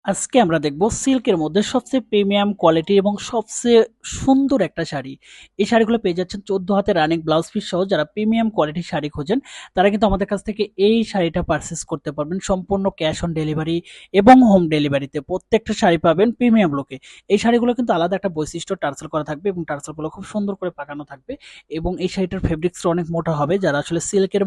আজকে আমরা দেখব সিল্কের মধ্যে সবচেয়ে প্রিমিয়াম কোয়ালিটি এবং সবচেয়ে সুন্দর একটা শাড়ি। এই শাড়িগুলো পেয়ে যাচ্ছেন 14 হাতে রানিং ব্লাউজ পিস সহ। যারা প্রিমিয়াম কোয়ালিটির শাড়ি খোঁজেন তারা কিন্তু আমাদের কাছ থেকে এই শাড়িটা পারচেস করতে পারবেন সম্পূর্ণ ক্যাশ অন ডেলিভারি এবং হোম ডেলিভারিতে। প্রত্যেকটা শাড়ি পাবেন প্রিমিয়াম লুকে। এই শাড়িগুলো কিন্তু আলাদা একটা বৈশিষ্ট্য, টার্সেল করা থাকবে এবং টার্সেলগুলো খুব সুন্দর করে পাকানো থাকবে এবং এই শাড়িটার ফেব্রিক্সটা অনেক মোটা হবে। যারা আসলে সিল্কের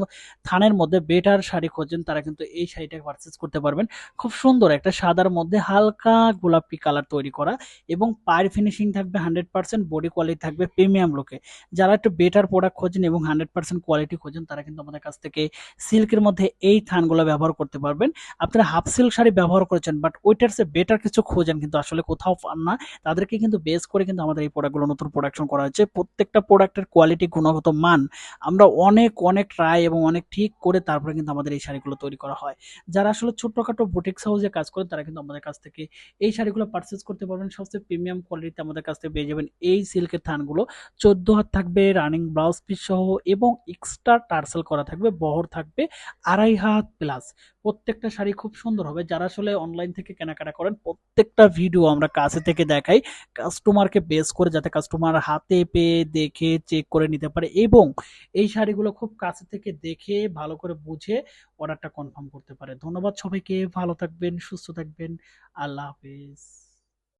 থানের মধ্যে বেটার শাড়ি খোঁজেন তারা কিন্তু এই শাড়িটা পারচেস করতে পারবেন। খুব সুন্দর একটা সাদার মধ্যে হালকা গোলাপি কালার তৈরি করা এবং পায়ের ফিনিশিং থাকবে 100%, বডি কোয়ালিটি থাকবে প্রিমিয়াম লুকে। যারা একটু বেটার প্রোডাক্ট খোঁজেন এবং 100% কোয়ালিটি খোঁজেন তারা কিন্তু আমাদের কাছ থেকে সিল্কের মধ্যে এই থানগুলো ব্যবহার করতে পারবেন। আপনারা হাফ সিল্ক শাড়ি ব্যবহার করেছেন বাট ওইটার চেয়ে বেটার কিছু খোঁজেন কিন্তু আসলে কোথাও পান না, তাদেরকে কিন্তু বেস করে কিন্তু আমাদের এই প্রোডাক্টগুলো নতুন প্রোডাকশন করা হয়েছে। প্রত্যেকটা প্রোডাক্টের কোয়ালিটি, গুণগত মান আমরা অনেক অনেক ট্রাই এবং অনেক ঠিক করে তারপরে কিন্তু আমাদের এই শাড়িগুলো তৈরি করা হয়। যারা আসলে ছোটখাটো বুটিক্স হাউসে কাজ করেন তারা কিন্তু আমাদের কাছ থেকে এই শাড়িগুলো পারচেস করতে পারবেন সবচেয়ে প্রিমিয়াম কোয়ালিটিতে। আমাদের কাছ থেকে পেয়ে যাবেন এই সিল্কের থানগুলো। 14 হাত থাকবে রানিং ব্লাউজ পিস সহ এবং এক্সট্রা টার্সেল করা থাকবে, বহর থাকবে 2.5 হাত প্লাস। প্রত্যেকটা শাড়ি খুব সুন্দর হবে। যারা আসলে অনলাইন থেকে কেনাকাটা করেন প্রত্যেকটা ভিডিও আমরা কাছে থেকে দেখাই কাস্টমারকে বেস করে, যাতে কাস্টমার হাতে পেয়ে দেখে চেক করে নিতে পারে এবং এই শাড়িগুলো খুব কাছে থেকে দেখে ভালো করে বুঝে অর্ডারটা কনফার্ম করতে পারে। ধন্যবাদ সবাইকে, ভালো থাকবেন, সুস্থ থাকবেন। আল্লাহ হাফেজ।